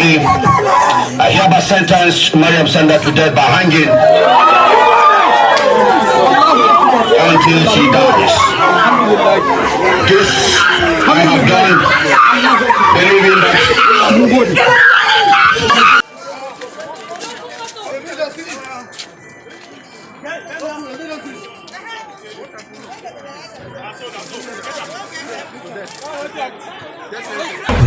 Finally, I hereby sentence Mariam Sanda to death by hanging until she dies. This I have done, believing that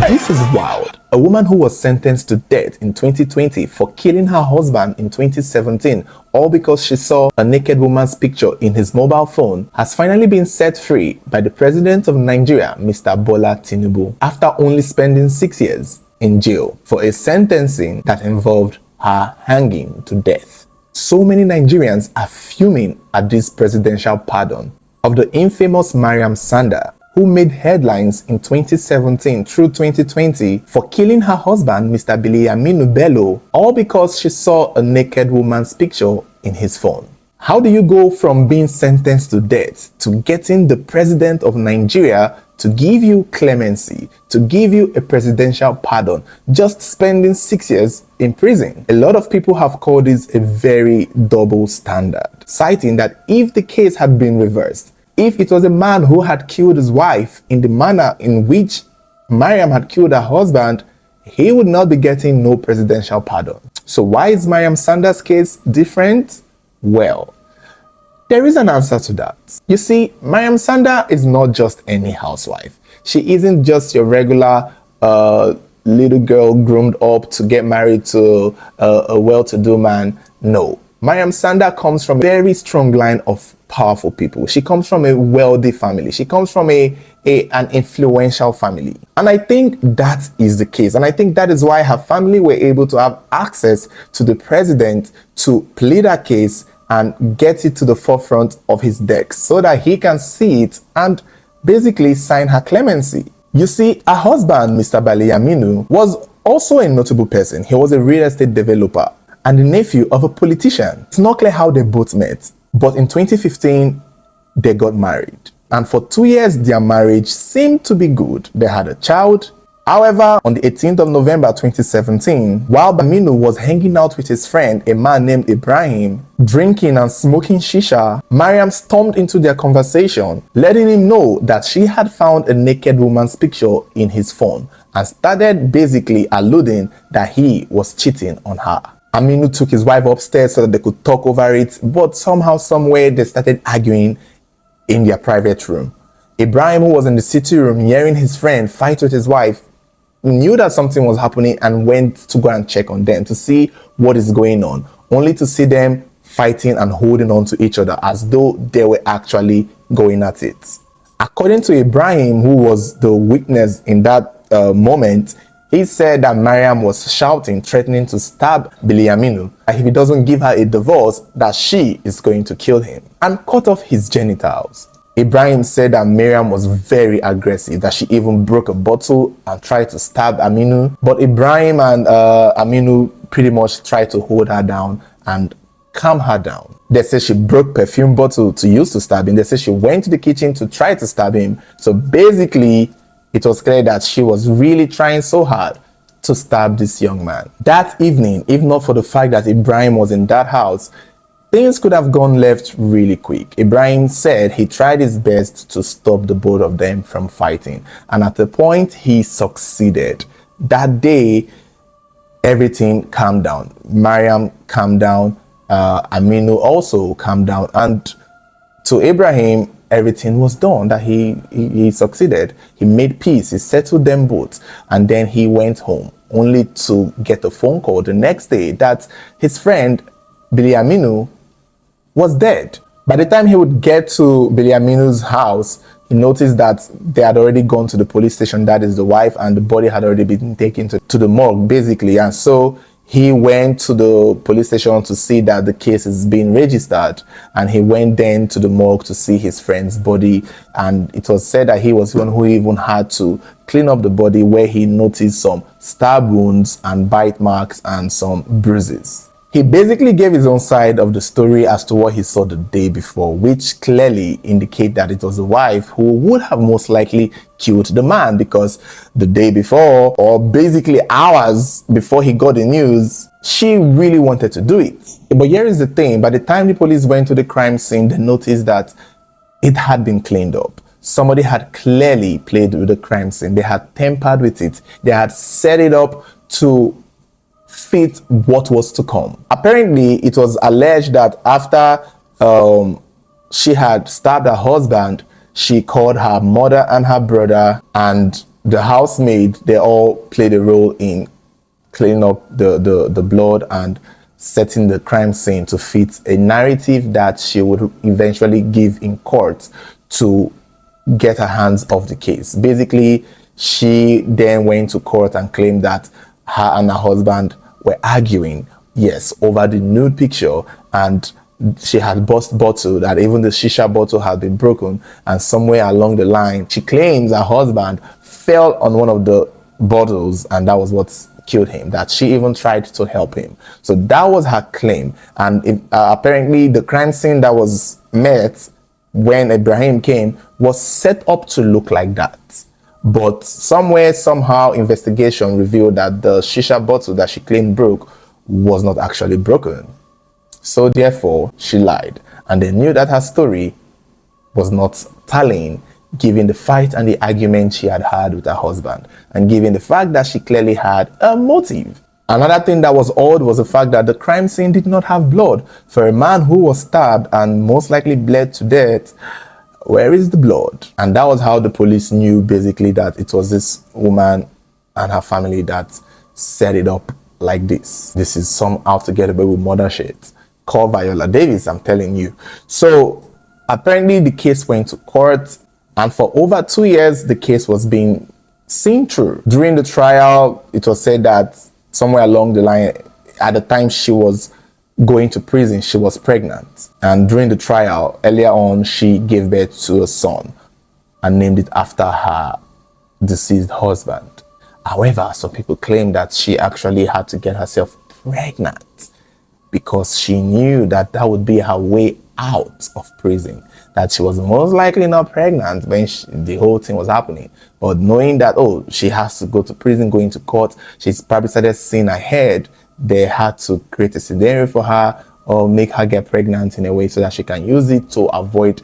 This is wild. A woman who was sentenced to death in 2020 for killing her husband in 2017, all because she saw a naked woman's picture in his mobile phone, has finally been set free by the President of Nigeria, Mr. Bola Tinubu, after only spending 6 years in jail for a sentencing that involved her hanging to death. So many Nigerians are fuming at this presidential pardon of the infamous Mariam Sanda, who made headlines in 2017 through 2020 for killing her husband, Mr. Biliaminu Bello, all because she saw a naked woman's picture in his phone. How do you go from being sentenced to death to getting the president of Nigeria to give you clemency, to give you a presidential pardon, just spending 6 years in prison? A lot of people have called this a very double standard, citing that if the case had been reversed, if it was a man who had killed his wife in the manner in which Mariam had killed her husband, he would not be getting no presidential pardon. So why is Mariam Sanda's case different? Well, there is an answer to that. You see, Mariam Sanda is not just any housewife. She isn't just your regular little girl groomed up to get married to a well-to-do man. No. Mariam Sanda comes from a very strong line of powerful people. She comes from a wealthy family. She comes from an influential family. And I think that is the case. And I think that is why her family were able to have access to the president to plead her case and get it to the forefront of his desk so that he can see it and basically sign her clemency. You see, her husband, Mr. Biliaminu, was also a notable person. He was a real estate developer and the nephew of a politician. It's not clear how they both met, but in 2015, they got married. And for 2 years, their marriage seemed to be good. They had a child. However, on the 18th of November 2017, while Biliaminu was hanging out with his friend, a man named Ibrahim, drinking and smoking shisha, Mariam stormed into their conversation, letting him know that she had found a naked woman's picture in his phone and started basically alluding that he was cheating on her. Aminu took his wife upstairs so that they could talk over it, but somehow, somewhere, they started arguing in their private room. Ibrahim, who was in the sitting room hearing his friend fight with his wife, knew that something was happening and went to go and check on them to see what is going on, only to see them fighting and holding on to each other as though they were actually going at it. According to Ibrahim, who was the witness in that moment, he said that Mariam was shouting, threatening to stab Biliaminu, and if he doesn't give her a divorce, that she is going to kill him and cut off his genitals. Ibrahim said that Mariam was very aggressive, that she even broke a bottle and tried to stab Aminu. But Ibrahim and Aminu pretty much tried to hold her down and calm her down. They said she broke perfume bottle to use to stab him. They said she went to the kitchen to try to stab him. So basically, it was clear that she was really trying so hard to stab this young man. That evening, if not for the fact that Ibrahim was in that house, things could have gone left really quick. Ibrahim said he tried his best to stop the both of them from fighting. And at the point, he succeeded. That day, everything calmed down. Mariam calmed down. Aminu also calmed down. And to Ibrahim, everything was done, that he succeeded. He made peace. He settled them both. And then he went home, only to get a phone call the next day that his friend, Biliaminu, was dead. By the time he would get to Biliaminu's house, he noticed that they had already gone to the police station, that is the wife, and the body had already been taken to the morgue, basically. And so he went to the police station to see that the case is being registered, and he went then to the morgue to see his friend's body. And it was said that he was the one who even had to clean up the body, where he noticed some stab wounds and bite marks and some bruises. He basically gave his own side of the story as to what he saw the day before, which clearly indicate that it was the wife who would have most likely killed the man, because the day before, or basically hours before he got the news, she really wanted to do it. But here is the thing, by the time the police went to the crime scene, they noticed that it had been cleaned up. Somebody had clearly played with the crime scene. They had tampered with it. They had set it up to fit what was to come. Apparently, it was alleged that after she had stabbed her husband, she called her mother and her brother and the housemaid. They all played a role in cleaning up the blood and setting the crime scene to fit a narrative that she would eventually give in court to get her hands off the case. Basically, she then went to court and claimed that her and her husband were arguing, yes, over the nude picture, and she had burst bottle, that even the shisha bottle had been broken, and somewhere along the line, she claims her husband fell on one of the bottles, and that was what killed him, that she even tried to help him. So that was her claim. And apparently the crime scene that was met when Ibrahim came was set up to look like that. But somewhere, somehow, investigation revealed that the shisha bottle that she claimed broke was not actually broken. So therefore, she lied. And they knew that her story was not tallying, given the fight and the argument she had had with her husband, and given the fact that she clearly had a motive. Another thing that was odd was the fact that the crime scene did not have blood. For a man who was stabbed and most likely bled to death, where is the blood? And that was how the police knew basically that it was this woman and her family that set it up like this. This is some out to get away with murder shit. Call Viola Davis, I'm telling you. So apparently the case went to court, and for over 2 years the case was being seen through. During the trial, it was said that somewhere along the line, at the time she was going to prison, she was pregnant. And during the trial, earlier on, she gave birth to a son and named it after her deceased husband. However, some people claim that she actually had to get herself pregnant because she knew that that would be her way out of prison, that she was most likely not pregnant when the whole thing was happening. But knowing that, oh, she has to go to prison, going to court, she's probably started seeing ahead. They had to create a scenario for her or make her get pregnant in a way so that she can use it to avoid,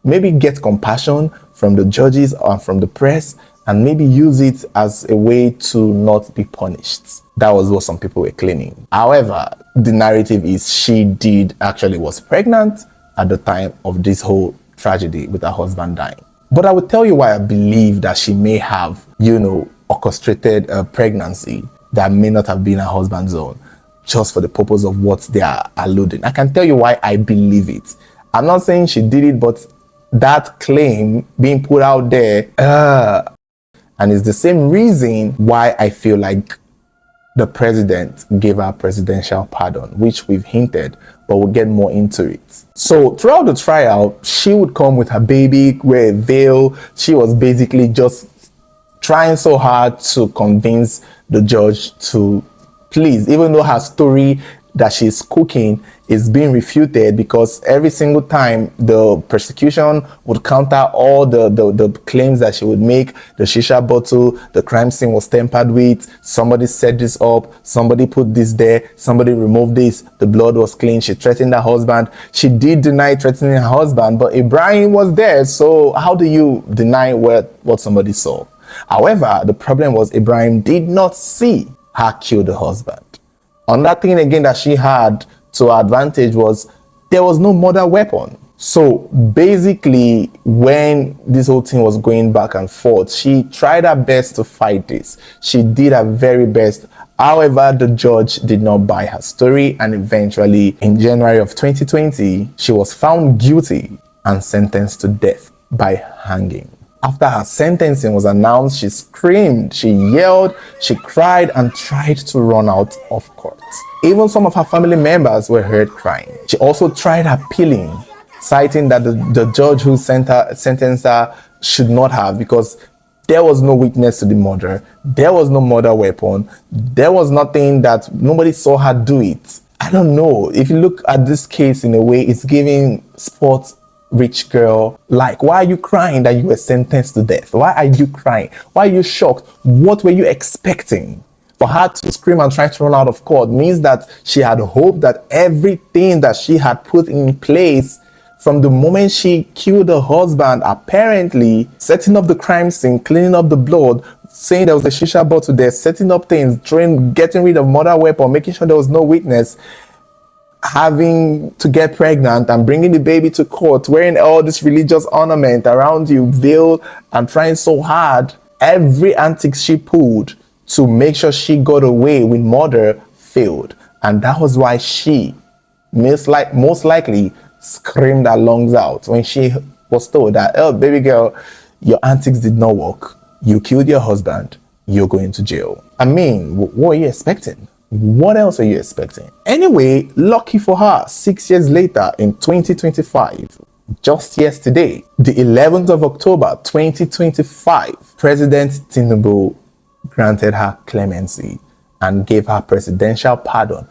maybe get compassion from the judges or from the press, and maybe use it as a way to not be punished. That was what some people were claiming. However, the narrative is she did actually was pregnant at the time of this whole tragedy with her husband dying. But I will tell you why I believe that she may have, orchestrated a pregnancy that may not have been her husband's own, just for the purpose of what they are alluding. I can tell you why I believe it. I'm not saying she did it, but that claim being put out there, and it's the same reason why I feel like the president gave her presidential pardon, which we've hinted, but we'll get more into it. So throughout the trial, she would come with her baby, wear a veil. She was basically just trying so hard to convince the judge to please, even though her story that she's cooking is being refuted, because every single time the prosecution would counter all the claims that she would make. The shisha bottle, the crime scene was tampered with, somebody set this up, somebody put this there, somebody removed this, the blood was clean, she threatened her husband. She did deny threatening her husband, but Ibrahim was there, so how do you deny what somebody saw? However, the problem was Ibrahim did not see her kill the husband. Another thing again that she had to her advantage was there was no murder weapon. So basically, when this whole thing was going back and forth, she tried her best to fight this. She did her very best. However, the judge did not buy her story, and eventually in January of 2020, she was found guilty and sentenced to death by hanging. After her sentencing was announced, she screamed, she yelled, she cried, and tried to run out of court. Even some of her family members were heard crying. She also tried appealing, citing that the judge who sentenced her should not have, because there was no witness to the murder, there was no murder weapon, there was nothing, that nobody saw her do it. I don't know. If you look at this case in a way, it's giving sports rich girl, like, why are you crying that you were sentenced to death? Why are you crying? Why are you shocked? What were you expecting? For her to scream and try to run out of court means that she had hoped that everything that she had put in place from the moment she killed her husband, apparently setting up the crime scene, cleaning up the blood, saying there was a shisha bottle there, setting up things, getting rid of murder weapon, making sure there was no witness, having to get pregnant and bringing the baby to court, wearing all this religious ornament around you, veil, and trying so hard. Every antic she pulled to make sure she got away with murder failed. And that was why she most likely screamed her lungs out when she was told that, oh, baby girl, your antics did not work. You killed your husband. You're going to jail. I mean, what are you expecting? What else are you expecting? Anyway, lucky for her, 6 years later in 2025, just yesterday, the 11th of October 2025, President Tinubu granted her clemency and gave her presidential pardon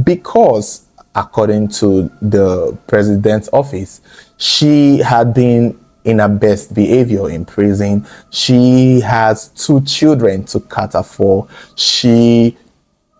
because, according to the president's office, she had been in her best behavior in prison. She has 2 children to cater for. She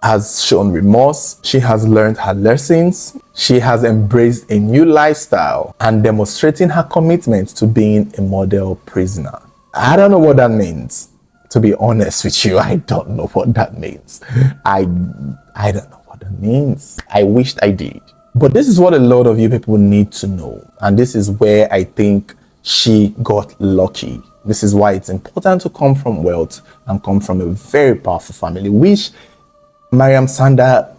has shown remorse. She has learned her lessons. She has embraced a new lifestyle and demonstrating her commitment to being a model prisoner. I don't know what that means. To be honest with you, I don't know what that means. I don't know what that means. I wished I did. But this is what a lot of you people need to know. And this is where I think she got lucky. This is why it's important to come from wealth and come from a very powerful family, which Mariam Sanda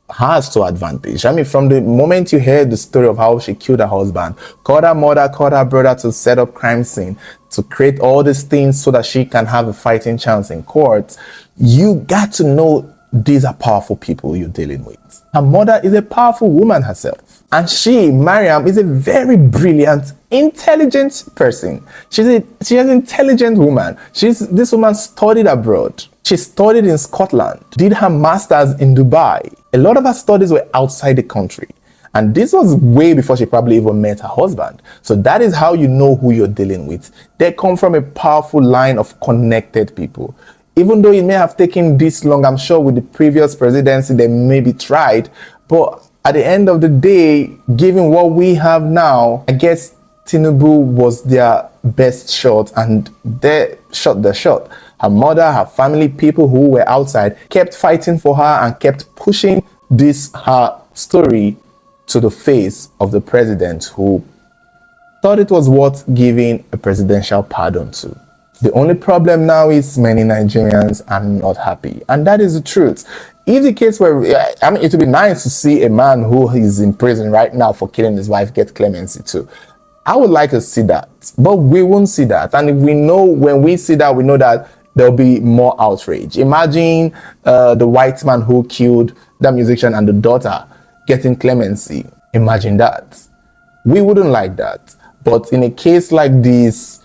has to advantage. I mean, from the moment you heard the story of how she killed her husband, called her mother, called her brother to set up crime scene, to create all these things so that she can have a fighting chance in court, you got to know these are powerful people you're dealing with. Her mother is a powerful woman herself. And she, Mariam, is a very brilliant, intelligent person. She's an intelligent woman. This woman studied abroad. She studied in Scotland, did her master's in Dubai. A lot of her studies were outside the country. And this was way before she probably even met her husband. So that is how you know who you're dealing with. They come from a powerful line of connected people. Even though it may have taken this long, I'm sure with the previous presidency, they maybe tried. But at the end of the day, given what we have now, I guess Tinubu was their best shot and they shot the shot. Her mother, her family, people who were outside kept fighting for her and kept pushing her story to the face of the president, who thought it was worth giving a presidential pardon to. The only problem now is many Nigerians are not happy. And that is the truth. If the case were, I mean, it would be nice to see a man who is in prison right now for killing his wife get clemency too. I would like to see that, but we won't see that. And if we know, when we see that, we know that there'll be more outrage. Imagine the white man who killed the musician and the daughter getting clemency. Imagine that. We wouldn't like that. But in a case like this,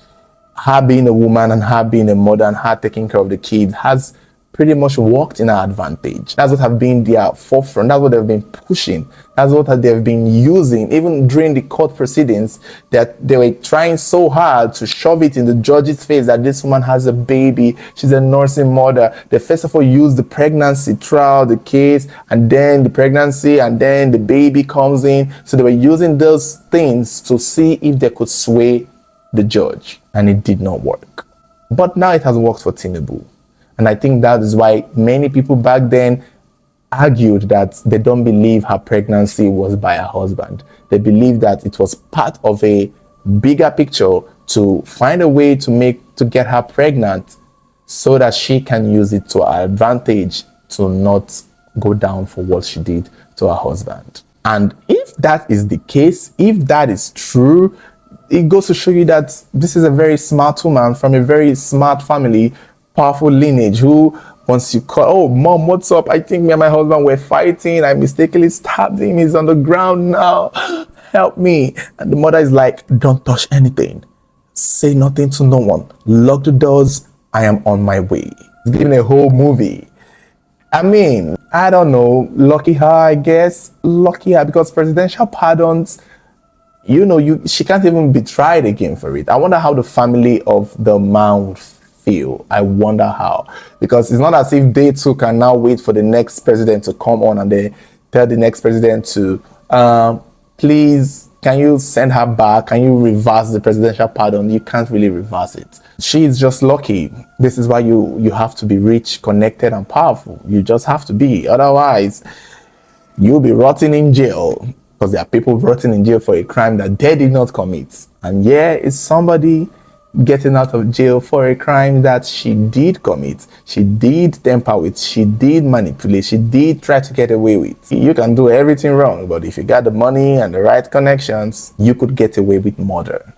her being a woman and her being a mother and her taking care of the kids has pretty much worked in our advantage. That's what have been their forefront. That's what they've been pushing. That's what they've been using. Even during the court proceedings, that they were trying so hard to shove it in the judge's face that this woman has a baby. She's a nursing mother. They first of all used the pregnancy throughout the case, and then the pregnancy, and then the baby comes in. So they were using those things to see if they could sway the judge, and it did not work. But now it has worked for Tinubu. And I think that is why many people back then argued that they don't believe her pregnancy was by her husband. They believe that it was part of a bigger picture to find a way to get her pregnant so that she can use it to her advantage to not go down for what she did to her husband. And if that is the case, if that is true, it goes to show you that this is a very smart woman from a very smart family, powerful lineage, who once you call, oh mom, what's up? I think me and my husband were fighting. I mistakenly stabbed him. He's on the ground now. Help me. And the mother is like, don't touch anything. Say nothing to no one. Lock the doors. I am on my way. It's giving a whole movie. I mean, I don't know, lucky her, I guess. Lucky her, because presidential pardons, she can't even be tried again for it. I wonder how the family of the man would feel. I wonder how. Because it's not as if they too can now wait for the next president to come on and they tell the next president to, please, can you send her back? Can you reverse the presidential pardon? You can't really reverse it. She is just lucky. This is why you have to be rich, connected, and powerful. You just have to be. Otherwise, you'll be rotting in jail. Because there are people rotting in jail for a crime that they did not commit. And it's somebody getting out of jail for a crime that she did commit. She did tamper with. She did manipulate. She did try to get away with. You can do everything wrong, but if you got the money and the right connections, you could get away with murder.